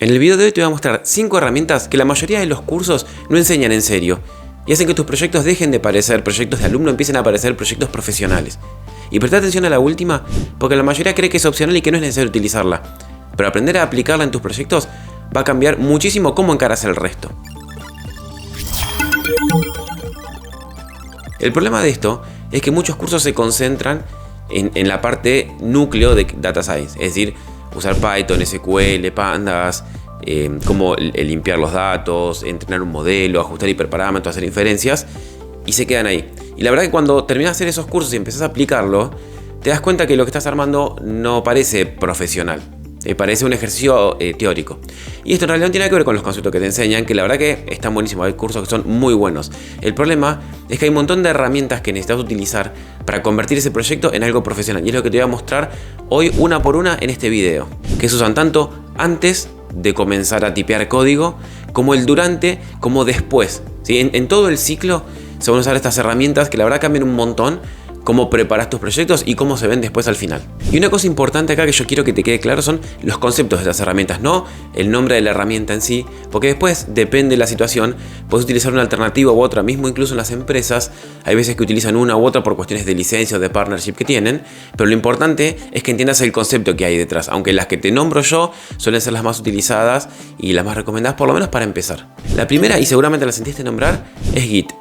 En el video de hoy te voy a mostrar 5 herramientas que la mayoría de los cursos no enseñan en serio y hacen que tus proyectos dejen de parecer proyectos de alumno, empiecen a parecer proyectos profesionales. Y presta atención a la última porque la mayoría cree que es opcional y que no es necesario utilizarla, pero aprender a aplicarla en tus proyectos va a cambiar muchísimo cómo encaras el resto. El problema de esto es que muchos cursos se concentran en la parte núcleo de Data Science, es decir, usar Python, SQL, Pandas, cómo limpiar los datos, entrenar un modelo, ajustar hiperparámetros, hacer inferencias, y se quedan ahí. Y la verdad que cuando terminas de hacer esos cursos y empezás a aplicarlo, te das cuenta que lo que estás armando no parece profesional. Parece un ejercicio teórico. Y esto en realidad no tiene que ver con los conceptos que te enseñan, que la verdad que están buenísimos, hay cursos que son muy buenos. El problema es que hay un montón de herramientas que necesitas utilizar para convertir ese proyecto en algo profesional. Y es lo que te voy a mostrar hoy una por una en este video, que se usan tanto antes de comenzar a tipear código, como el durante, como después. ¿Sí? En todo el ciclo se van a usar estas herramientas que la verdad cambian un montón cómo preparas tus proyectos y cómo se ven después al final. Y una cosa importante acá que yo quiero que te quede claro son los conceptos de estas herramientas, no el nombre de la herramienta en sí, porque después, depende de la situación, puedes utilizar una alternativa u otra, mismo incluso en las empresas, hay veces que utilizan una u otra por cuestiones de licencia o de partnership que tienen, pero lo importante es que entiendas el concepto que hay detrás, aunque las que te nombro yo suelen ser las más utilizadas y las más recomendadas, por lo menos para empezar. La primera, y seguramente la sentiste nombrar, es Git.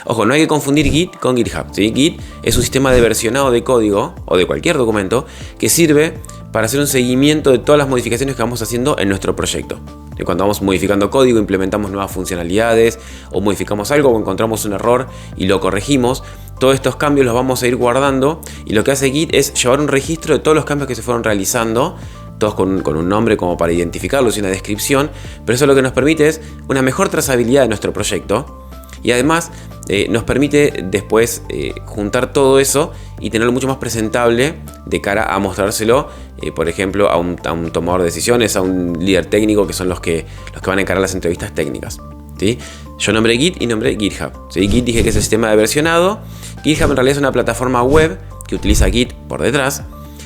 Ojo, no hay que confundir Git con GitHub, ¿sí? Git es un sistema de versionado de código o de cualquier documento que sirve para hacer un seguimiento de todas las modificaciones que vamos haciendo en nuestro proyecto. Y cuando vamos modificando código, implementamos nuevas funcionalidades o modificamos algo o encontramos un error y lo corregimos, todos estos cambios los vamos a ir guardando y lo que hace Git es llevar un registro de todos los cambios que se fueron realizando, todos con un nombre como para identificarlos y una descripción, pero eso lo que nos permite es una mejor trazabilidad de nuestro proyecto. Y además nos permite después juntar todo eso y tenerlo mucho más presentable de cara a mostrárselo, por ejemplo, a un tomador de decisiones, a un líder técnico, que son los que van a encarar las entrevistas técnicas, ¿sí? Yo nombré Git y nombré GitHub, ¿sí? Git dije que es el sistema de versionado. GitHub en realidad es una plataforma web que utiliza Git por detrás,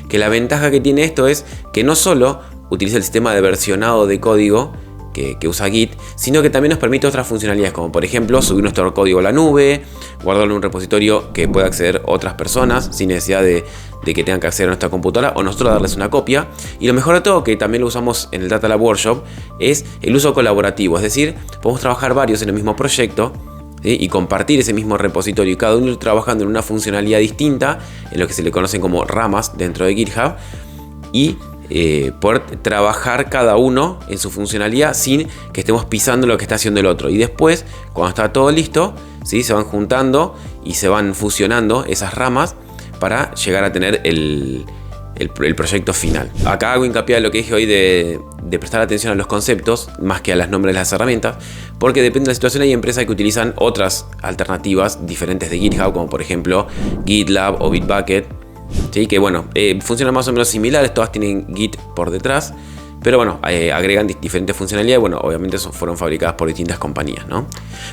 que la ventaja que tiene esto es que no solo utiliza el sistema de versionado de código que usa Git, sino que también nos permite otras funcionalidades, como por ejemplo subir nuestro código a la nube, guardarlo en un repositorio que pueda acceder otras personas sin necesidad de que tengan que acceder a nuestra computadora o nosotros darles una copia. Y lo mejor de todo, que también lo usamos en el Data Lab Workshop, es el uso colaborativo, es decir, podemos trabajar varios en el mismo proyecto, ¿sí? Y compartir ese mismo repositorio y cada uno ir trabajando en una funcionalidad distinta, en lo que se le conocen como ramas dentro de GitHub, y poder trabajar cada uno en su funcionalidad sin que estemos pisando lo que está haciendo el otro. Y después, cuando está todo listo, ¿sí? Se van juntando y se van fusionando esas ramas para llegar a tener el proyecto final. Acá hago hincapié en lo que dije hoy de prestar atención a los conceptos más que a los nombres de las herramientas, porque depende de la situación. Hay empresas que utilizan otras alternativas diferentes de GitHub, como por ejemplo GitLab o Bitbucket, ¿sí? Que bueno, funcionan más o menos similares, todas tienen Git por detrás, pero bueno, agregan diferentes funcionalidades. Bueno, obviamente fueron fabricadas por distintas compañías, ¿no?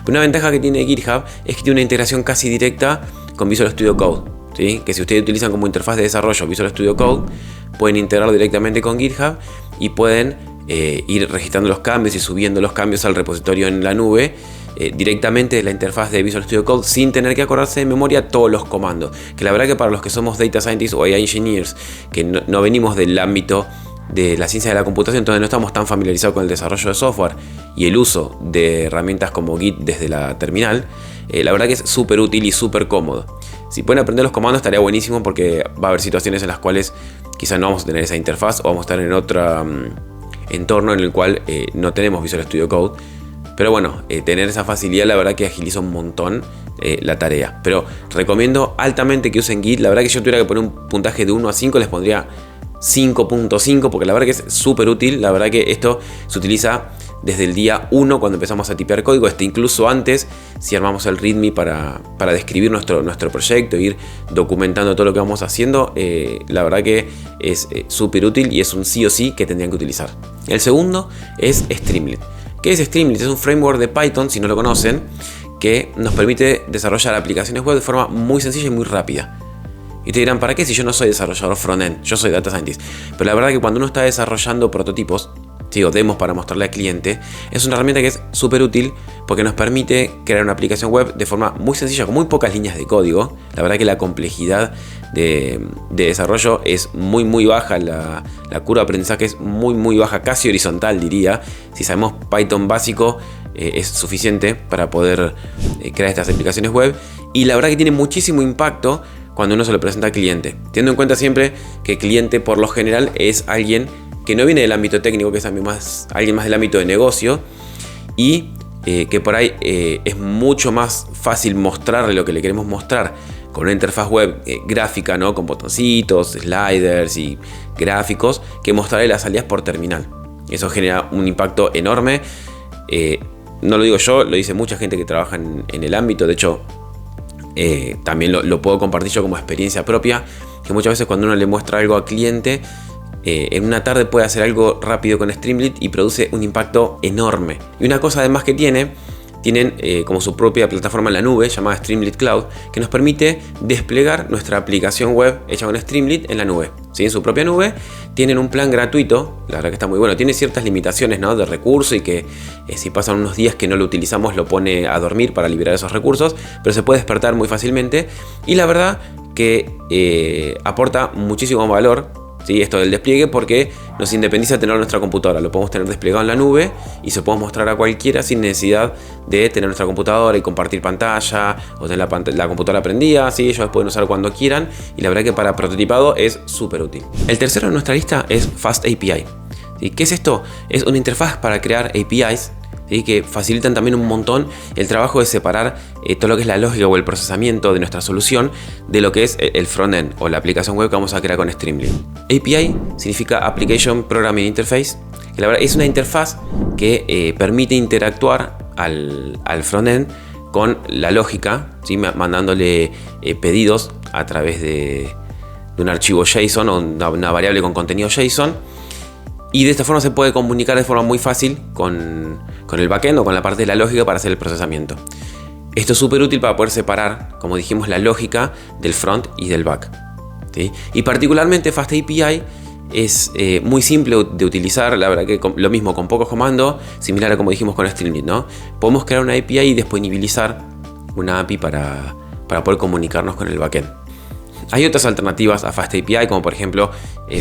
Pero una ventaja que tiene GitHub es que tiene una integración casi directa con Visual Studio Code, ¿sí? Que si ustedes utilizan como interfaz de desarrollo Visual Studio Code, pueden integrarlo directamente con GitHub y pueden ir registrando los cambios y subiendo los cambios al repositorio en la nube, directamente de la interfaz de Visual Studio Code, sin tener que acordarse de memoria todos los comandos. Que la verdad que para los que somos Data Scientists o AI Engineers, que no venimos del ámbito de la ciencia de la computación, entonces no estamos tan familiarizados con el desarrollo de software y el uso de herramientas como Git desde la terminal, la verdad que es súper útil y súper cómodo. Si pueden aprender los comandos estaría buenísimo, porque va a haber situaciones en las cuales quizás no vamos a tener esa interfaz o vamos a estar en otro entorno en el cual no tenemos Visual Studio Code. Pero bueno, tener esa facilidad la verdad que agiliza un montón la tarea. Pero recomiendo altamente que usen Git. La verdad que si yo tuviera que poner un puntaje de 1 a 5 les pondría 5.5, porque la verdad que es súper útil. La verdad que esto se utiliza desde el día 1 cuando empezamos a tipear código, incluso antes, si armamos el README para describir nuestro proyecto, ir documentando todo lo que vamos haciendo. La verdad que es súper útil y es un sí o sí que tendrían que utilizar. El segundo es Streamlit. ¿Qué es Streamlit? Es un framework de Python, si no lo conocen, que nos permite desarrollar aplicaciones web de forma muy sencilla y muy rápida. Y te dirán, ¿para qué si yo no soy desarrollador frontend? Yo soy data scientist. Pero la verdad que cuando uno está desarrollando prototipos, ¿sí? O demos para mostrarle al cliente, es una herramienta que es súper útil porque nos permite crear una aplicación web de forma muy sencilla, con muy pocas líneas de código. La verdad que la complejidad de desarrollo es muy baja, la curva de aprendizaje es muy baja, casi horizontal diría. Si sabemos Python básico es suficiente para poder crear estas aplicaciones web, y la verdad que tiene muchísimo impacto cuando uno se lo presenta al cliente, teniendo en cuenta siempre que el cliente por lo general es alguien que no viene del ámbito técnico, que es alguien más del ámbito de negocio, y que por ahí es mucho más fácil mostrarle lo que le queremos mostrar con una interfaz web gráfica, ¿no? Con botoncitos, sliders y gráficos, que mostrarle las salidas por terminal. Eso genera un impacto enorme. No lo digo yo, lo dice mucha gente que trabaja en el ámbito. De hecho, también lo puedo compartir yo como experiencia propia, que muchas veces cuando uno le muestra algo al cliente, en una tarde puede hacer algo rápido con Streamlit y produce un impacto enorme. Y una cosa además que tienen como su propia plataforma en la nube llamada Streamlit Cloud, que nos permite desplegar nuestra aplicación web hecha con Streamlit en la nube, ¿sí? En su propia nube. Tienen un plan gratuito, la verdad que está muy bueno. Tiene ciertas limitaciones, ¿no? De recurso, y que si pasan unos días que no lo utilizamos lo pone a dormir para liberar esos recursos, pero se puede despertar muy fácilmente, y la verdad que aporta muchísimo valor, ¿sí? Esto del despliegue, porque nos independiza tener nuestra computadora. Lo podemos tener desplegado en la nube y se podemos mostrar a cualquiera sin necesidad de tener nuestra computadora y compartir pantalla o tener la computadora prendida, ¿sí? Ellos pueden usar cuando quieran, y la verdad que para prototipado es súper útil. El tercero en nuestra lista es Fast API, ¿sí? ¿Qué es esto? Es una interfaz para crear APIs, ¿sí? Que facilitan también un montón el trabajo de separar todo lo que es la lógica o el procesamiento de nuestra solución de lo que es el frontend o la aplicación web que vamos a crear con Streamlit. API significa Application Programming Interface, que la verdad es una interfaz que permite interactuar al frontend con la lógica, ¿sí? Mandándole pedidos a través de un archivo JSON o una variable con contenido JSON. Y de esta forma se puede comunicar de forma muy fácil con el backend o con la parte de la lógica para hacer el procesamiento. Esto es súper útil para poder separar, como dijimos, la lógica del front y del back, ¿sí? Y particularmente Fast API es muy simple de utilizar, la verdad que lo mismo con pocos comandos, similar a como dijimos con Streamlit, ¿no? Podemos crear una API y disponibilizar una API para poder comunicarnos con el backend. Hay otras alternativas a Fast API, como por ejemplo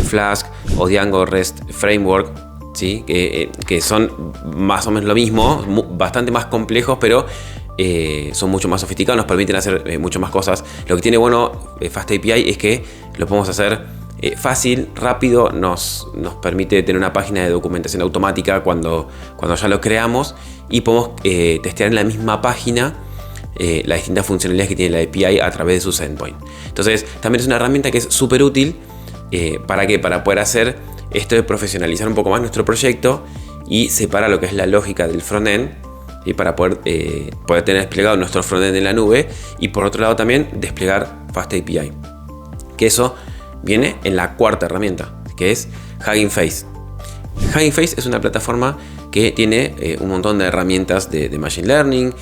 Flask o Django REST Framework, ¿sí? Que son más o menos lo mismo, bastante más complejos, pero son mucho más sofisticados, nos permiten hacer mucho más cosas. Lo que tiene bueno Fast API es que lo podemos hacer fácil, rápido, nos permite tener una página de documentación automática cuando ya lo creamos, y podemos testear en la misma página las distintas funcionalidades que tiene la API a través de sus endpoints. Entonces también es una herramienta que es súper útil para poder hacer esto de profesionalizar un poco más nuestro proyecto y separar lo que es la lógica del frontend, y para poder tener desplegado nuestro frontend en la nube, y por otro lado también desplegar Fast API, que eso viene en la cuarta herramienta, que es Hugging Face. Hugging Face es una plataforma que tiene un montón de herramientas de Machine Learning,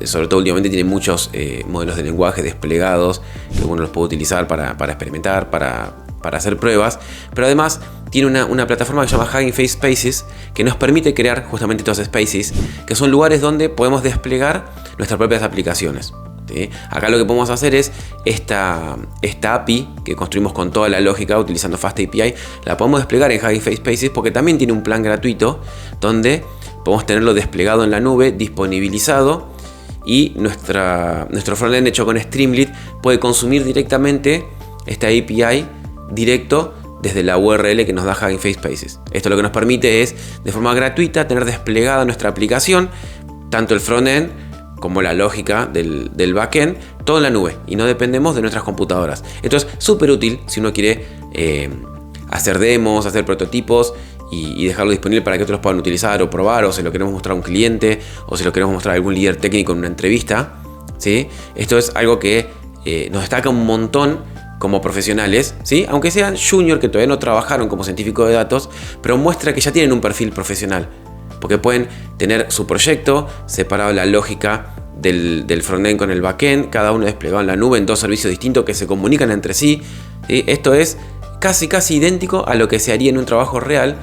sobre todo últimamente tiene muchos modelos de lenguaje desplegados que uno los puede utilizar para experimentar, para hacer pruebas, pero además tiene una plataforma que se llama Hugging Face Spaces, que nos permite crear justamente estos spaces, que son lugares donde podemos desplegar nuestras propias aplicaciones, ¿sí? Acá lo que podemos hacer es esta API que construimos con toda la lógica utilizando Fast API, la podemos desplegar en Hugging Face Spaces, porque también tiene un plan gratuito donde podemos tenerlo desplegado en la nube, disponibilizado, y nuestro frontend hecho con Streamlit puede consumir directamente esta API directo desde la URL que nos da Hugging Face Spaces. Esto lo que nos permite es, de forma gratuita, tener desplegada nuestra aplicación, tanto el frontend como la lógica del backend, todo en la nube, y no dependemos de nuestras computadoras. Esto es súper útil si uno quiere hacer demos, hacer prototipos y dejarlo disponible para que otros puedan utilizar o probar, o se lo queremos mostrar a un cliente, o se lo queremos mostrar a algún líder técnico en una entrevista, ¿sí? Esto es algo que nos destaca un montón como profesionales, ¿sí? Aunque sean junior, que todavía no trabajaron como científicos de datos, pero muestra que ya tienen un perfil profesional, porque pueden tener su proyecto separado de la lógica del frontend con el backend, cada uno desplegado en la nube en dos servicios distintos que se comunican entre sí, ¿sí? Esto es casi idéntico a lo que se haría en un trabajo real,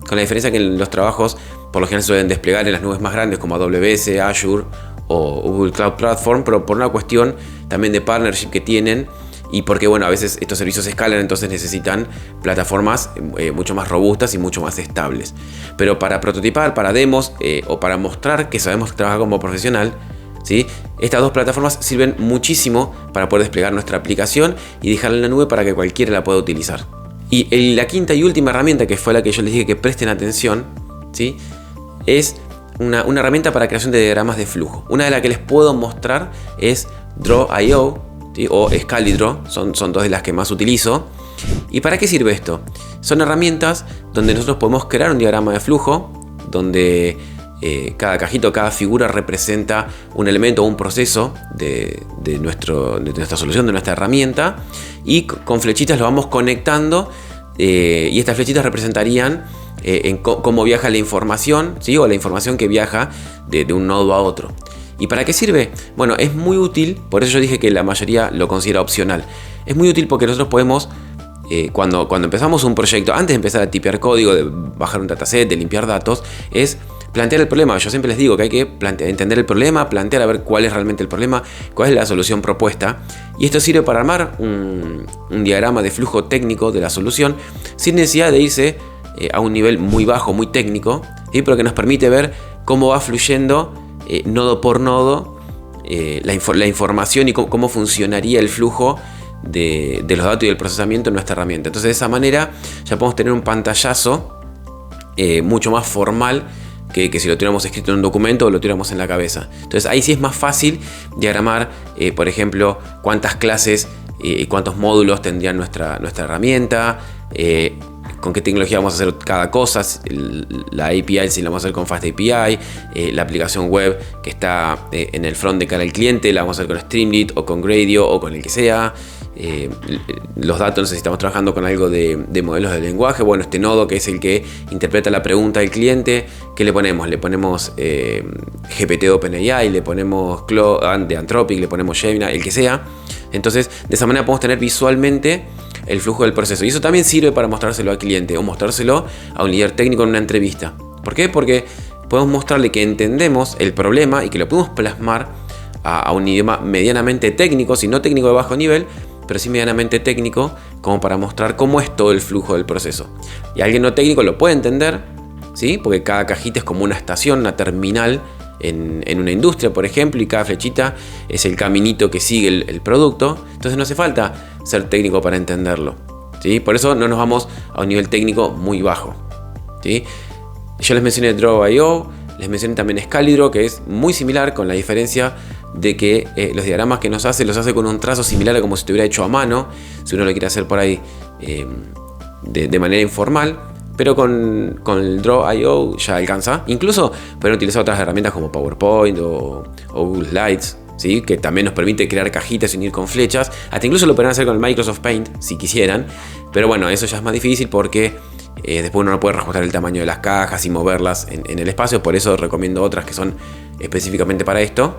con la diferencia que los trabajos por lo general se suelen desplegar en las nubes más grandes como AWS, Azure o Google Cloud Platform, pero por una cuestión también de partnership que tienen y porque bueno, a veces estos servicios escalan, entonces necesitan plataformas mucho más robustas y mucho más estables. Pero para prototipar, para demos o para mostrar que sabemos trabajar como profesional, ¿sí? Estas dos plataformas sirven muchísimo para poder desplegar nuestra aplicación y dejarla en la nube para que cualquiera la pueda utilizar. Y la quinta y última herramienta, que fue la que yo les dije que presten atención, ¿sí? Es una herramienta para creación de diagramas de flujo. Una de las que les puedo mostrar es Draw.io, ¿sí? O Excalidraw, son dos de las que más utilizo. ¿Y para qué sirve esto? Son herramientas donde nosotros podemos crear un diagrama de flujo, donde cada cajito, cada figura representa un elemento o un proceso de nuestra solución, de nuestra herramienta, y con flechitas lo vamos conectando y estas flechitas representarían cómo viaja la información, ¿sí? O la información que viaja de un nodo a otro. ¿Y para qué sirve? Bueno, es muy útil, por eso yo dije que la mayoría lo considera opcional. Es muy útil porque nosotros podemos, cuando empezamos un proyecto, antes de empezar a tipear código, de bajar un dataset, de limpiar datos, es plantear el problema. Yo siempre les digo que hay que entender el problema, plantear a ver cuál es realmente el problema, cuál es la solución propuesta. Y esto sirve para armar un diagrama de flujo técnico de la solución sin necesidad de irse a un nivel muy bajo, muy técnico, ¿sí? Pero que nos permite ver cómo va fluyendo nodo por nodo la información y cómo funcionaría el flujo de los datos y el procesamiento en nuestra herramienta. Entonces de esa manera ya podemos tener un pantallazo mucho más formal que si lo tuviéramos escrito en un documento o lo tuviéramos en la cabeza. Entonces ahí sí es más fácil diagramar, por ejemplo, cuántas clases y cuántos módulos tendría nuestra herramienta, con qué tecnología vamos a hacer cada cosa, la API si la vamos a hacer con FastAPI, la aplicación web que está en el front de cara al cliente, la vamos a hacer con Streamlit o con Gradio o con el que sea. Los datos, si estamos trabajando con algo de modelos de lenguaje, bueno, este nodo que es el que interpreta la pregunta del cliente, ¿qué le ponemos? Le ponemos GPT de OpenAI, le ponemos Claude de Anthropic, le ponemos Gemini, el que sea. Entonces de esa manera podemos tener visualmente el flujo del proceso, y eso también sirve para mostrárselo al cliente o mostrárselo a un líder técnico en una entrevista. ¿Por qué? Porque podemos mostrarle que entendemos el problema y que lo podemos plasmar a un idioma medianamente técnico, si no técnico de bajo nivel, pero sí medianamente técnico, como para mostrar cómo es todo el flujo del proceso. Y alguien no técnico lo puede entender, ¿sí? Porque cada cajita es como una estación, una terminal en una industria, por ejemplo, y cada flechita es el caminito que sigue el producto. Entonces no hace falta ser técnico para entenderlo, ¿sí? Por eso no nos vamos a un nivel técnico muy bajo, ¿sí? Yo les mencioné Draw.io, les mencioné también Excalidraw, que es muy similar, con la diferencia de que los diagramas que los hace con un trazo similar a como si estuviera hecho a mano, si uno lo quiere hacer por ahí de manera informal. Pero con el Draw.io ya alcanza. Incluso pueden utilizar otras herramientas como PowerPoint o Google Slides, ¿sí? Que también nos permite crear cajitas y unir con flechas. Hasta incluso lo pueden hacer con el Microsoft Paint si quisieran. Pero bueno, eso ya es más difícil porque después uno no puede reajustar el tamaño de las cajas y moverlas en el espacio. Por eso recomiendo otras que son específicamente para esto.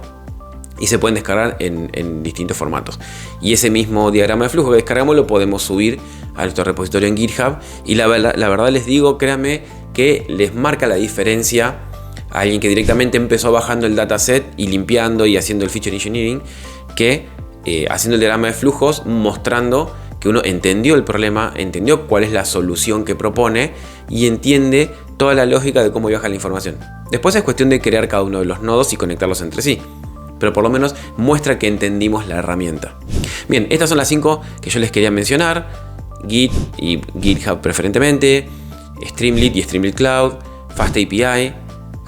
Y se pueden descargar en distintos formatos. Y ese mismo diagrama de flujo que descargamos lo podemos subir a nuestro repositorio en GitHub. Y la verdad les digo, créanme, que les marca la diferencia a alguien que directamente empezó bajando el dataset y limpiando y haciendo el feature engineering, que haciendo el diagrama de flujos, mostrando que uno entendió el problema, entendió cuál es la solución que propone y entiende toda la lógica de cómo viaja la información. Después es cuestión de crear cada uno de los nodos y conectarlos entre sí, pero por lo menos muestra que entendimos la herramienta. Bien, estas son las 5 que yo les quería mencionar: Git y GitHub preferentemente, Streamlit y Streamlit Cloud, FastAPI,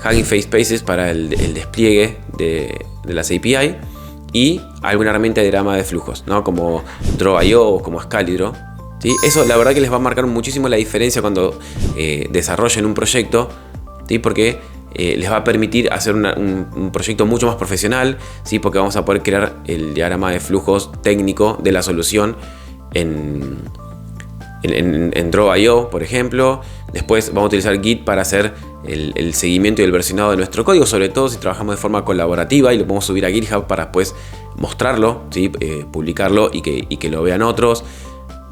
Hugging Face Spaces para el despliegue de las API, y alguna herramienta de diagrama de flujos, ¿no? Como Draw.io o como Excalidraw, ¿sí? Eso la verdad que les va a marcar muchísimo la diferencia cuando desarrollen un proyecto, ¿sí? Porque les va a permitir hacer un proyecto mucho más profesional, ¿sí? Porque vamos a poder crear el diagrama de flujos técnico de la solución en Draw.io, por ejemplo. Después vamos a utilizar Git para hacer el seguimiento y el versionado de nuestro código, sobre todo si trabajamos de forma colaborativa, y lo podemos subir a GitHub para después mostrarlo, ¿sí? Publicarlo y que lo vean otros.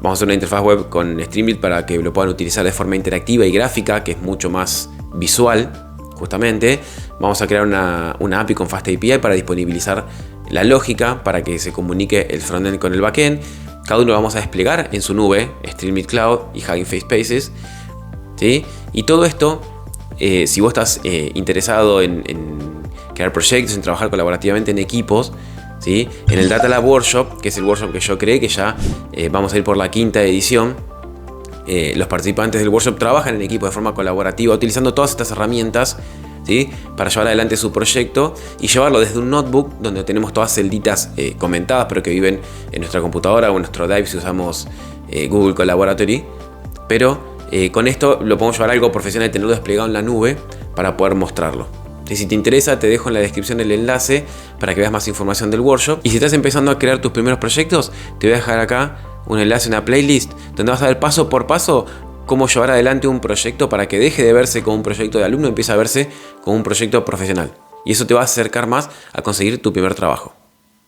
Vamos a hacer una interfaz web con Streamlit para que lo puedan utilizar de forma interactiva y gráfica, que es mucho más visual, justamente. Vamos a crear una API con FastAPI para disponibilizar la lógica para que se comunique el frontend con el backend. Cada uno lo vamos a desplegar en su nube, Streamlit Cloud y Hugging Face Spaces, ¿sí? Y todo esto, si vos estás interesado en crear proyectos, en trabajar colaborativamente en equipos, ¿sí? En el Data Lab Workshop, que es el workshop que yo creé, que ya vamos a ir por la 5ª edición, los participantes del workshop trabajan en equipo de forma colaborativa utilizando todas estas herramientas, ¿sí? Para llevar adelante su proyecto y llevarlo desde un notebook donde tenemos todas celditas comentadas, pero que viven en nuestra computadora o en nuestro Drive si usamos Google Collaboratory. Pero con esto lo podemos llevar a algo profesional y tenerlo desplegado en la nube para poder mostrarlo. Si te interesa, te dejo en la descripción el enlace para que veas más información del workshop. Y si estás empezando a crear tus primeros proyectos, te voy a dejar acá un enlace, una playlist, donde vas a ver paso por paso cómo llevar adelante un proyecto para que deje de verse como un proyecto de alumno y empiece a verse como un proyecto profesional. Y eso te va a acercar más a conseguir tu primer trabajo.